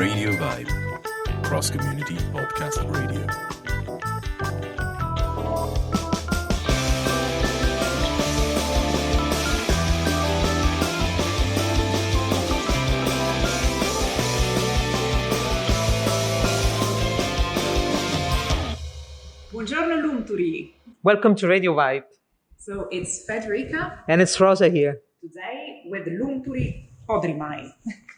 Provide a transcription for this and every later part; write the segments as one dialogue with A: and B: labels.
A: Radio Vibe, Cross Community Podcast Radio.
B: Buongiorno Lumturi.
C: Welcome to Radio Vibe.
B: So it's Federica.
C: And it's Rosa here.
B: Today with Lumturi Podrimaj.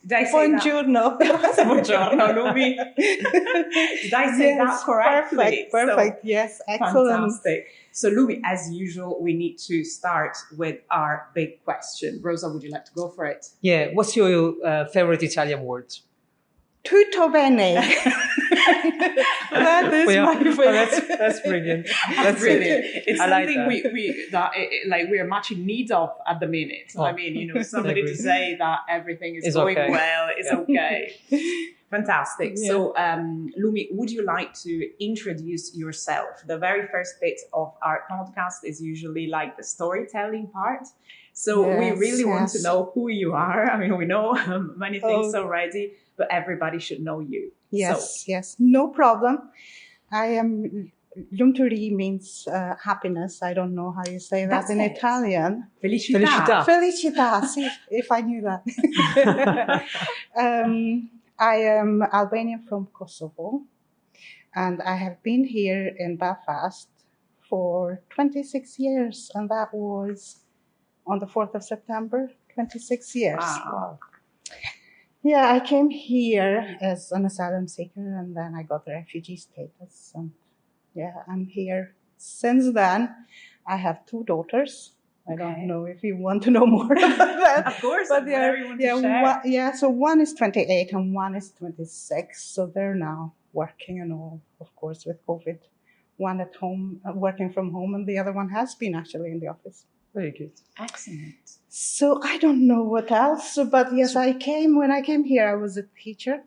B: Did I say
D: Buongiorno.
B: that? Buongiorno, Lumi. Did I say that correctly?
D: Perfect. Yes, excellent.
B: Fantastic. So Lumi, as usual, we need to start with our big question. Rosa, would you like to go for it?
C: Yeah, what's your favorite Italian word?
D: Tutto bene. That is my favorite.
C: That's brilliant.
B: That's brilliant. It's
C: I like
B: something
C: that.
B: we are much in need of at the minute.
C: Oh.
B: I mean, somebody to say that everything is
C: It's
B: going
C: okay.
B: well is okay. Fantastic.
D: Yeah.
B: So, Lumi, would you like to introduce yourself? The very first bit of our podcast is usually like the storytelling part. So we really want to know who you are. I mean, we know many things already, but everybody should know you.
D: Yes, no problem. I am, Lumturi means happiness. I don't know how you say that
B: That's
D: in
B: it.
D: Italian.
C: Felicità.
D: Felicità, see, if I knew that. I am Albanian from Kosovo, and I have been here in Belfast for 26 years, and that was on the 4th of September, 26 years.
B: Wow.
D: Yeah, I came here as an asylum seeker, and then I got the refugee status. And yeah, I'm here since then. I have 2 daughters. I don't know if you want to know more about that.
B: Of course,
D: But
B: everyone to share.
D: so one is 28 and one is 26. So they're now working and all, of course, with COVID. One at home, working from home, and the other one has been actually in the office.
C: Very good.
B: Excellent.
D: So I don't know what else, but yes, when I came here, I was a teacher.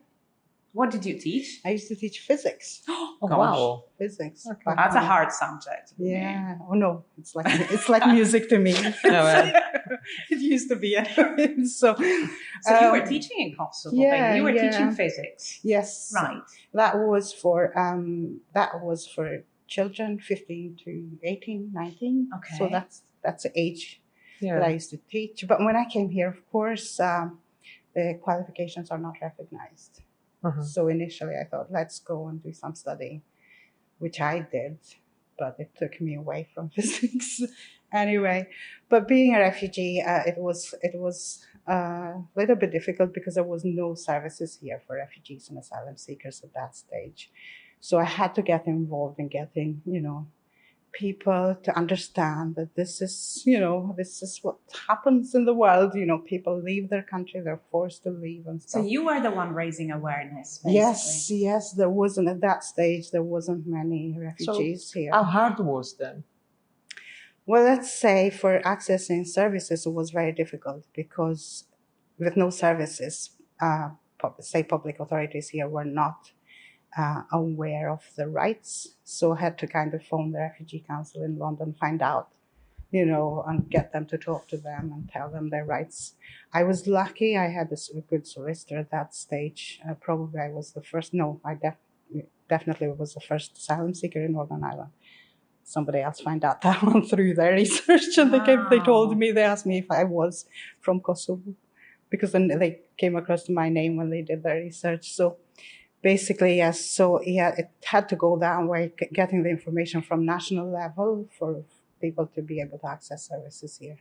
B: What did you teach?
D: I used to teach physics.
C: Oh, wow.
D: Physics.
C: Okay.
D: back
B: That's a
D: then.
B: hard subject.
D: Yeah. Oh no, it's like music to me.
C: well.
D: It used to be. Anyway. So
B: you were teaching in Kosovo.
D: yeah,
B: You were
D: yeah.
B: teaching physics.
D: yes,
B: Right.
D: That was for children 15 to 18, 19.
B: Okay.
D: So that's the age
C: Yeah.
D: that I used to teach. But when I came here, of course, the qualifications are not recognized.
C: Uh-huh.
D: So initially I thought, let's go and do some studying, which I did, but it took me away from physics anyway. But being a refugee, it was a little bit difficult because there was no services here for refugees and asylum seekers at that stage. So I had to get involved in getting, people to understand that this is what happens in the world. People leave their country, they're forced to leave and
B: So
D: stuff.
B: you were the one raising awareness, basically.
D: Yes, there wasn't at that stage, there wasn't many refugees here.
C: How hard was then?
D: Well, let's say for accessing services, it was very difficult because with no services, public authorities here were not aware of the rights. So I had to kind of phone the Refugee Council in London, find out, and get them to talk to them and tell them their rights. I was lucky. I had a good solicitor at that stage. Probably I was the first. No, I definitely was the first asylum seeker in Northern Ireland. Somebody else found out that one through their research, and they told me, they asked me if I was from Kosovo, because then they came across my name when they did their research. So basically, yes. So yeah, it had to go that way, getting the information from national level for people to be able to access services here.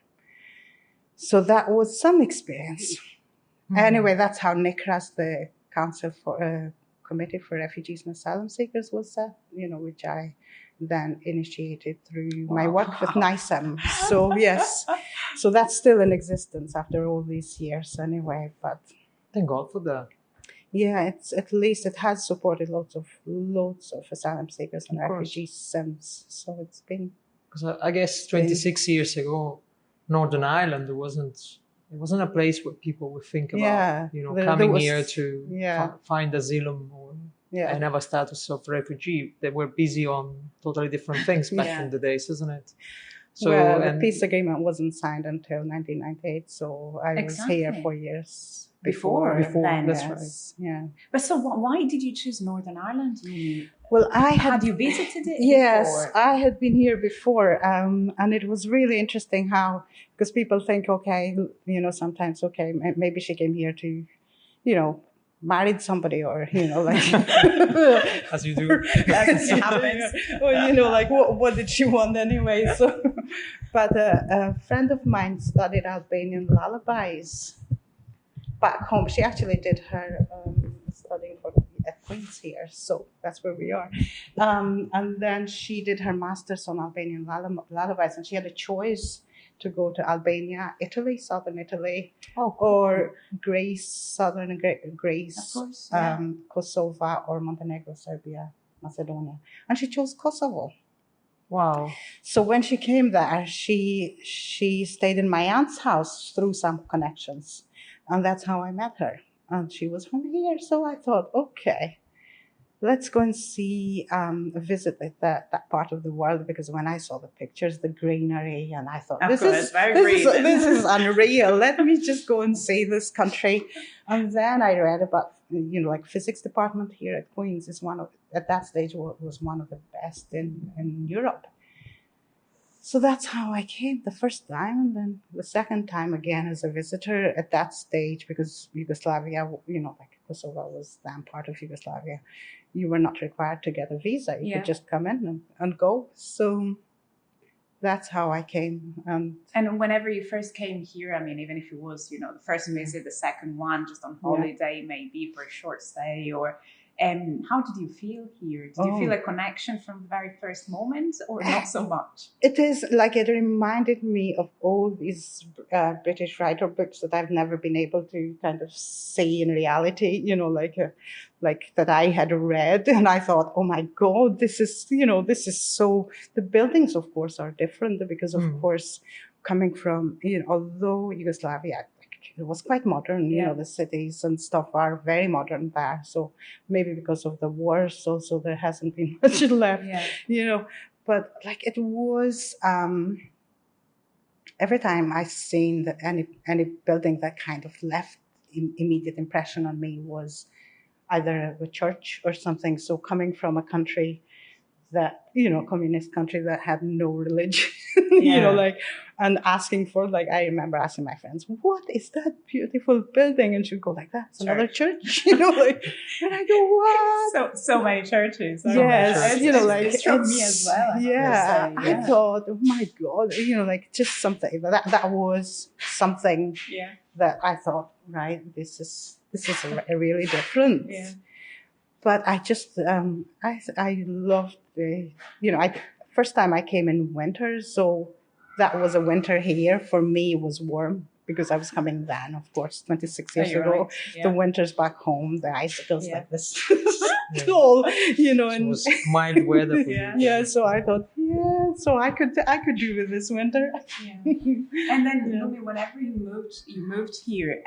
D: So that was some experience.
C: Mm-hmm.
D: Anyway, that's how NICRAS, the Council for Committee for Refugees and Asylum Seekers, was set. Which I then initiated through my work with NICEM. So yes, so that's still in existence after all these years. Anyway, but
C: Thank God for that.
D: yeah, it's at least it has supported loads of asylum seekers and
C: Of course.
D: refugees since. So it's been
C: Because I guess 26 years ago, Northern Ireland, it wasn't a place where people would think about,
D: Yeah, there
C: coming
D: was-
C: here to find asylum or and have a status of refugee. They were busy on totally different things back
D: Yeah.
C: in the days, isn't it? So
D: well, the peace agreement wasn't signed until 1998, so I was here 4 years before.
C: That's
D: yes.
C: right.
D: Yeah.
B: But so why did you choose Northern Ireland?
D: Well, had
B: you visited it?
D: Yes,
B: before?
D: I had been here before, and it was really interesting because people think, okay, sometimes, okay, maybe she came here to, married somebody, or like
C: as you do,
B: as it happens.
D: Or like what did she want anyway? So, but a friend of mine studied Albanian lullabies back home. She actually did her studying at Queen's here, so that's where we are. And then she did her master's on Albanian lullabies, and she had a choice to go to Albania, Italy, southern Italy, or Greece, southern Greece,
B: of course,
D: Kosovo, or Montenegro, Serbia, Macedonia. And she chose Kosovo.
C: Wow.
D: So when she came there, she stayed in my aunt's house through some connections. And that's how I met her. And she was from here. So I thought, okay, let's go and see, visit that part of the world, because when I saw the pictures, the greenery, and I thought, this is unreal. Let me just go and see this country. And then I read about, like physics department here at Queen's is at that stage was one of the best in Europe. So that's how I came the first time, and then the second time again as a visitor at that stage, because Yugoslavia, like Kosovo was then part of Yugoslavia. You were not required to get a visa. You could just come in and go. So that's how I came.
B: And whenever you first came here, I mean, even if it was, the first visit, the second one, just on holiday, maybe for a short stay, or how did you feel here? Did you feel a connection from the very first moment, or not so much?
D: It is like, it reminded me of all these British writer books that I've never been able to kind of see in reality, like that I had read. And I thought, oh my God, this is so, the buildings, of course, are different because, of course, coming from, although Yugoslavia, it was quite modern, the cities and stuff are very modern there. So maybe because of the wars also there hasn't been much left, But like it was, every time I seen any building that kind of left immediate impression on me was either a church or something. So coming from a country that, communist country that had no religion, and asking for, I remember asking my friends, what is that beautiful building? And she'd go like, that's another church, and I go, what?
B: So many churches.
D: Yes,
B: it struck me as well.
D: I thought, oh my God, just something, that was something that I thought, right, this is really different. Yeah. But I just, I loved first time I came in winter, so that was a winter here. For me, it was warm because I was coming then, of course, 26 years ago. Right. Yeah. The winters back home, the icicles like this tall,
C: and it was mild weather for you.
D: So I thought, so I could do with this winter.
B: Yeah. And then, whenever you moved here,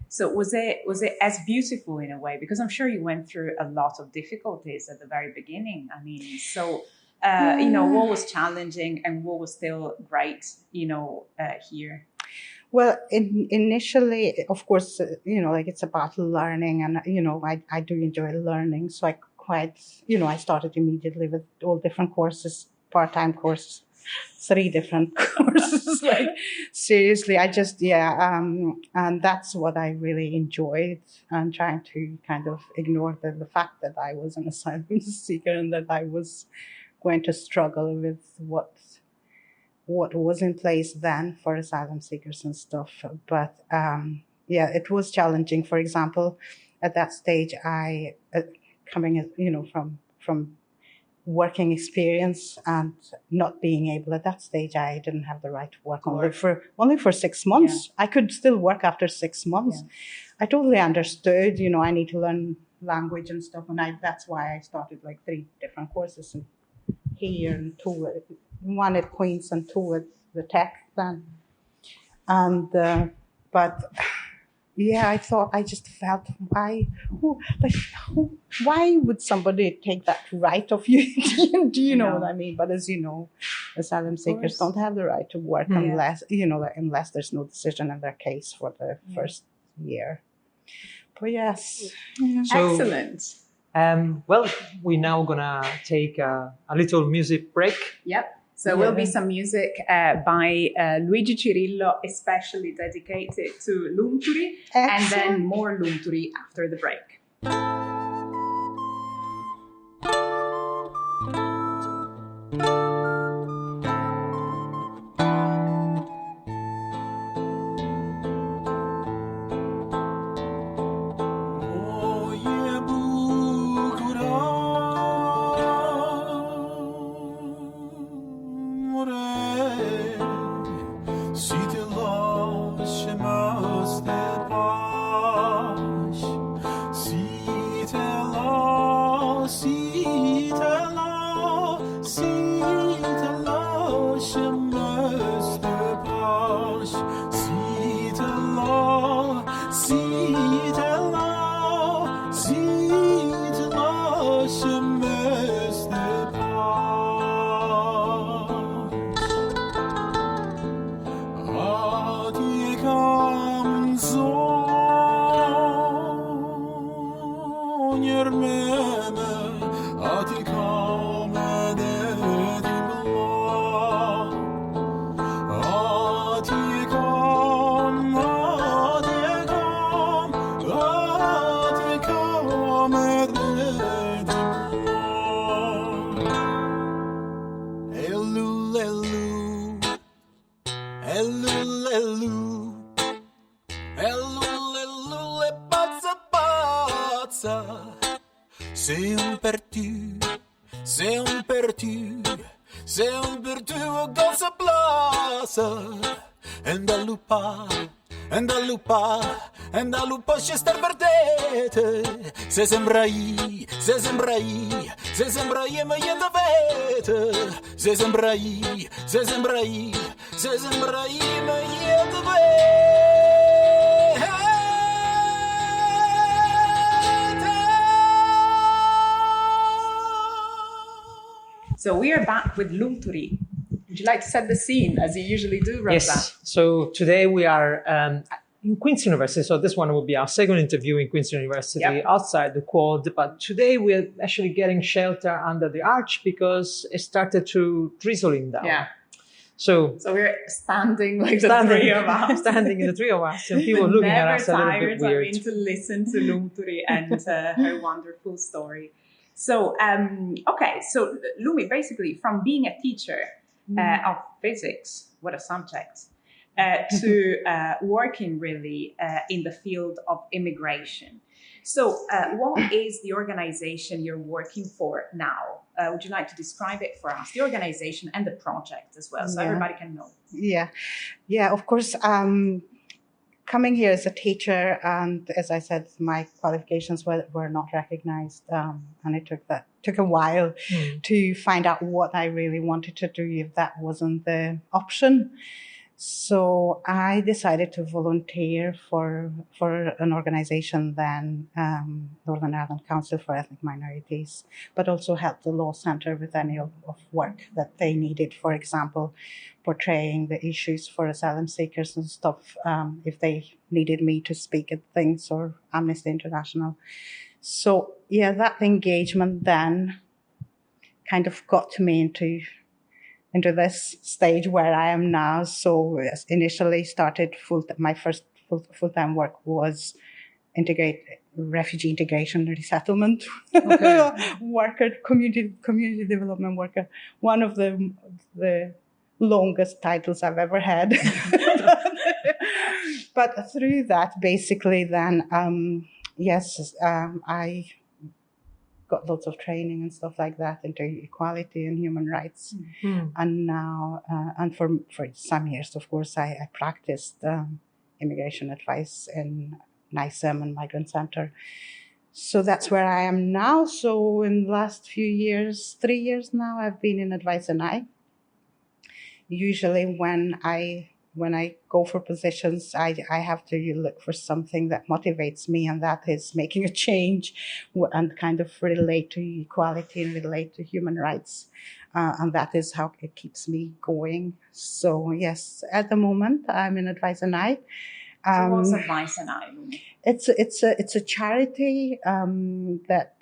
B: so was it as beautiful in a way? Because I'm sure you went through a lot of difficulties at the very beginning. I mean, so what was challenging and what was still great, here?
D: Well, initially, of course, it's about learning, and I do enjoy learning. So I started immediately with all different courses, part-time courses. 3 different courses, seriously, I just, and that's what I really enjoyed, and trying to kind of ignore the fact that I was an asylum seeker and that I was going to struggle with what was in place then for asylum seekers and stuff. But it was challenging. For example, at that stage, I coming, from working experience and not being able at that stage, I didn't have the right to work only for 6 months. I could still work after 6 months. I totally understood, I need to learn language and stuff, and that's why I started 3 different courses here, and 2, 1 at Queen's and 2 at the Tech then. And but I just felt, why would somebody take that right of you? Do you know what I mean? But as you know, asylum seekers don't have the right to work unless there's no decision in their case for the first year. But yes.
B: So, excellent.
C: Well, we're now gonna take a little music break.
B: Yep. So will be some music by Luigi Cirillo, especially dedicated to Lumturi, and then more Lumturi after the break.
E: Și star perdete se sembrai mă e de vete se sembrai mă e de vete.
B: So we are back with Lumturi. Would you like to set the scene as you usually do, Rosa?
C: Yes. So today we are in Queen's University, so this one will be our second interview in Queen's University outside the quad. But today we're actually getting shelter under the arch because it started to drizzling down.
B: Yeah.
C: So
B: we're standing the three of us.
C: Standing in the three of us, and people looking at us a little bit weird.
B: I mean, to listen to Lumturi and her wonderful story. So, okay, so Lumi, basically from being a teacher of physics, what a subject, to working really in the field of immigration. So what is the organization you're working for now? Would you like to describe it for us, the organization and the project as well, so everybody can know?
D: Yeah, of course. Coming here as a teacher, and as I said, my qualifications were not recognized, and it took a while to find out what I really wanted to do if that wasn't the option. So I decided to volunteer for an organization then, Northern Ireland Council for Ethnic Minorities, but also help the Law Centre with any of work that they needed, for example, portraying the issues for asylum seekers and stuff, if they needed me to speak at things, or Amnesty International. So yeah, that engagement then kind of got me into this stage where I am now. So initially started my first full-time work was refugee integration and resettlement worker, community development worker. One of the longest titles I've ever had. But through that, basically then, I got lots of training and stuff like that into equality and human rights. Mm-hmm. And now, and for some years, of course, I practiced immigration advice in NICEM and Migrant Center. So that's where I am now. So in the last few years, 3 years now, I've been in advice and usually when I when I go for positions, I have to look for something that motivates me, and that is making a change and kind of relate to equality and relate to human rights. And that is how it keeps me going. So yes, at the moment I'm in Advice and I.
B: So what's Advice and I?
D: It's a charity that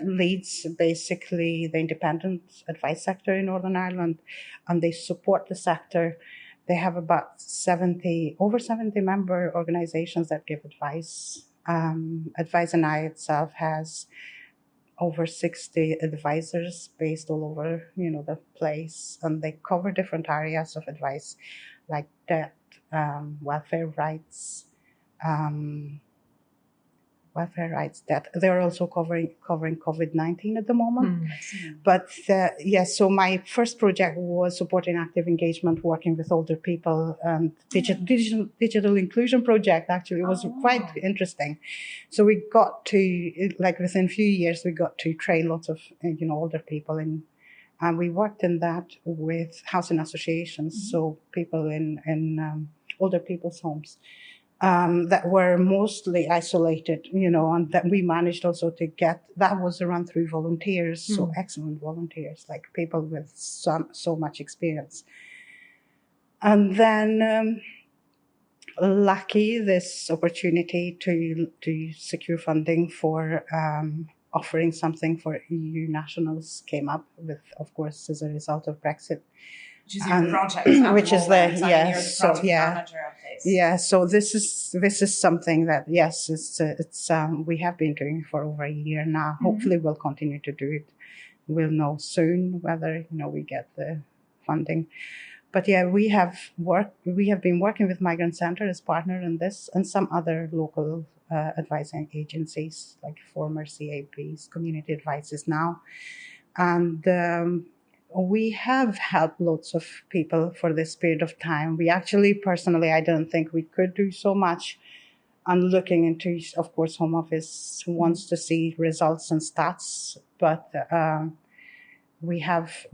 D: leads basically the independent advice sector in Northern Ireland, and they support the sector. They have about over 70 member organizations that give advice. Advice and I itself has over 60 advisors based all over, the place, and they cover different areas of advice, like debt, welfare rights, that they're also covering COVID-19 at the moment. But so my first project was supporting active engagement, working with older people, and digital inclusion project. Actually, it was quite interesting. So we got to, like, within a few years, we got to train lots of older people in. And we worked in that with housing associations, so people in older people's homes. That were mostly isolated, and that we managed also to get, that was run through volunteers, so excellent volunteers, like people with so much experience. And then lucky this opportunity to secure funding for offering something for EU nationals came up with, of course, as a result of Brexit.
B: Which is your project,
D: which is
B: manager of this.
D: Yeah. So this is something that it's we have been doing for over a year now. Hopefully, we'll continue to do it. We'll know soon whether we get the funding. But yeah, we have been working with Migrant Centre as partner in this, and some other local advising agencies like former CAPs, community advices now, and. We have helped lots of people for this period of time. We actually, personally, I don't think we could do so much. And looking into, of course, Home Office wants to see results and stats, but we have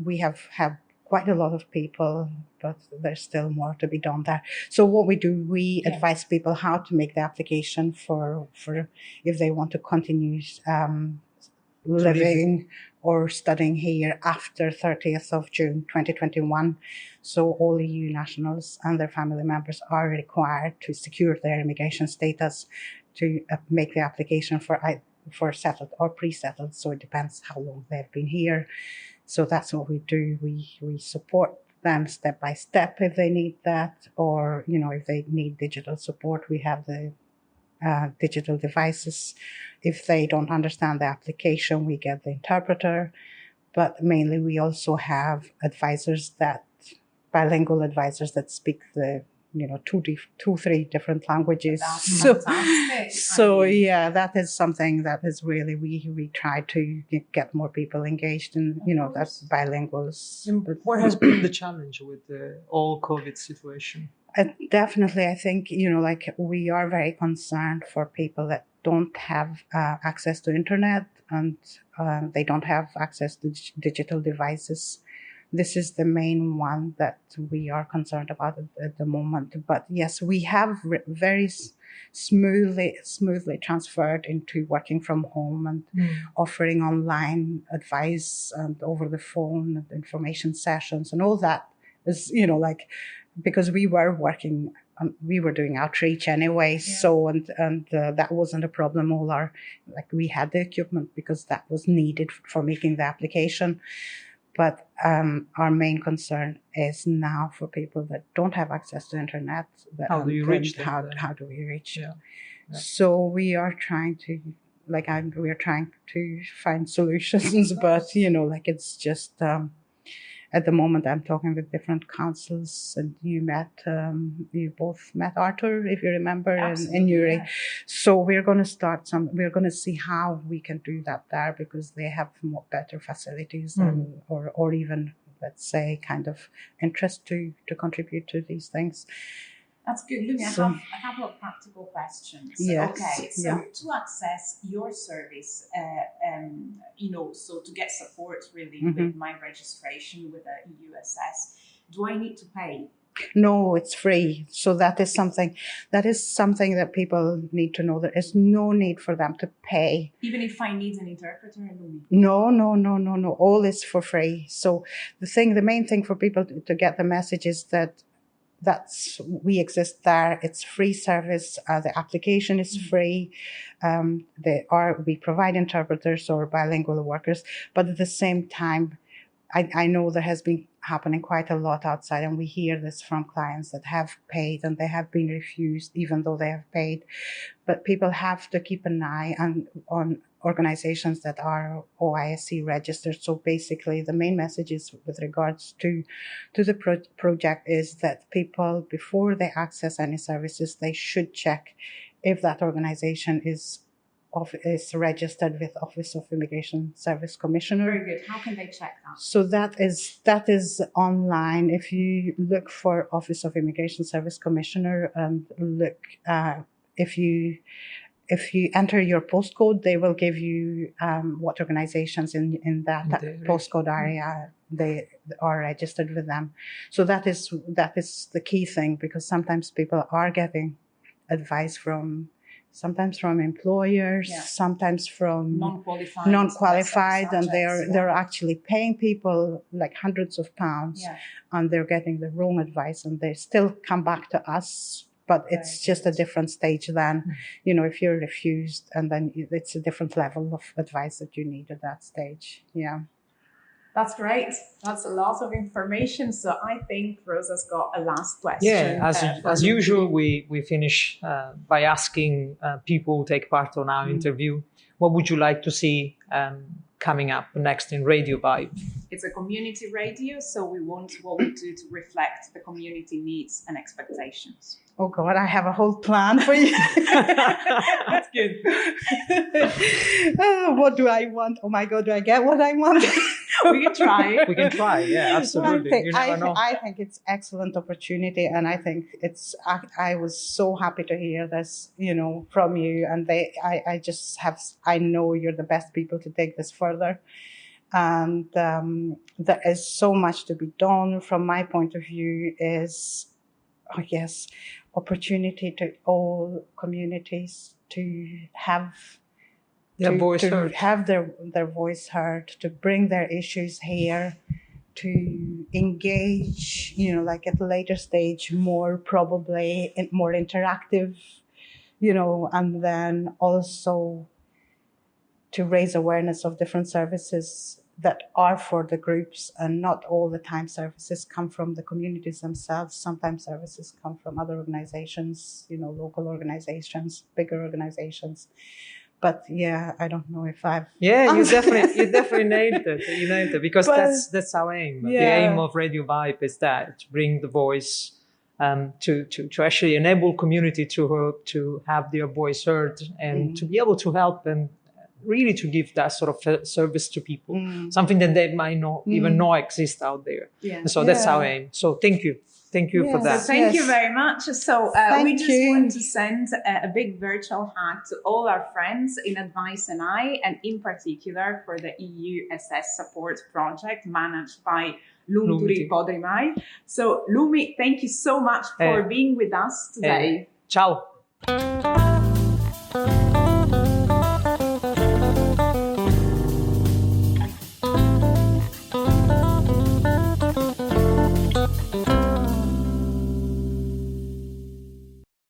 D: had quite a lot of people, but there's still more to be done there. So what we do, we advise people how to make the application for if they want to continue living or studying here after 30th of June 2021. So all EU nationals and their family members are required to secure their immigration status to make the application for settled or pre-settled. So it depends how long they've been here. So that's what we do. We support them step by step if they need that, or if they need digital support, we have the digital devices. If they don't understand the application, we get the interpreter. But mainly we also have bilingual advisors that speak the three different languages.
B: That's fantastic.
D: So yeah, that is something that is really we try to get more people engaged in that's bilinguals.
C: What has been the challenge with the all COVID situation?
D: Definitely, I think, we are very concerned for people that don't have access to internet and they don't have access to digital devices. This is the main one that we are concerned about at the moment. But yes, we have very smoothly transferred into working from home and offering online advice and over the phone and information sessions and all that is, because we were working, we were doing outreach anyway. Yeah. So, and that wasn't a problem. We had the equipment because that was needed for making the application. But our main concern is now for people that don't have access to internet.
C: How do you reach them?
D: How do we reach them? Yeah. So we are trying to, we are trying to find solutions, but it's just. At the moment, I'm talking with different councils, and you both met Arthur, if you remember, in Newry. Yeah. So we're going to we're going to see how we can do that there, because they have better facilities or even, let's say, kind of interest to contribute to these things.
B: That's good. Look, I have a couple of practical questions.
D: Yes.
B: Okay, so to access your service, so to get support really with my registration with the EUSS, do I need to pay
D: No, it's free. So that is something that people need to know. There is no need for them to pay.
B: Even if I need an interpreter?
D: No. All is for free. So the main thing for people to get the message is that we exist there. It's free service. The application is free. We provide interpreters or bilingual workers, but at the same time, I know there has been happening quite a lot outside, and we hear this from clients that have paid and they have been refused even though they have paid. But people have to keep an eye on organizations that are OISC registered. So basically the main message is with regards to the project is that people, before they access any services, they should check if that organization is registered with Office of Immigration Service Commissioner.
B: Very good. How can they check that?
D: So that is online. If you look for Office of Immigration Service Commissioner and look, if you enter your postcode, they will give you what organizations in that postcode area they are registered with them. So that is the key thing, because sometimes people are getting advice sometimes from employers, sometimes from non-qualified, and they're actually paying people like hundreds of pounds, and they're getting the wrong advice, and they still come back to us. But it's just a different stage than, if you're refused, and then it's a different level of advice that you need at that stage. Yeah.
B: That's great. That's a lot of information. So I think Rosa's got a last question.
C: Yeah, as usual, we finish by asking people who take part on our interview, what would you like to see coming up next in Radio Vibe?
B: It's a community radio, so we want what we do to reflect the community needs and expectations.
D: Oh God, I have a whole plan for you.
B: That's good.
D: What do I want? Oh my God, do I get what I want?
B: We can try.
C: We can try, yeah, absolutely.
D: I think it's excellent opportunity, and I think I was so happy to hear this, from you, and I know you're the best people to take this further. And there is so much to be done. From my point of view is, opportunity to all communities to have their voice heard, to bring their issues here, to engage, at a later stage, more interactive, and then also to raise awareness of different services that are for the groups, and not all the time services come from the communities themselves. Sometimes services come from other organizations, local organizations, bigger organizations. But I don't know if I've...
C: Yeah, you definitely nailed it. You nailed it, because that's our aim. Yeah. The aim of Radio Vibe is that, to bring the voice, to actually enable community to have their voice heard, and to be able to help them, really to give that sort of service to people, something that they might not even know exists out there. Yeah. And so that's our aim. So thank you. Thank you for that.
B: So thank you very much. So we just want to send a big virtual hug to all our friends in Advice and and in particular for the EU SS support project managed by Lumturi Podrimaj. So Lumi, thank you so much for being with us today.
C: Ciao.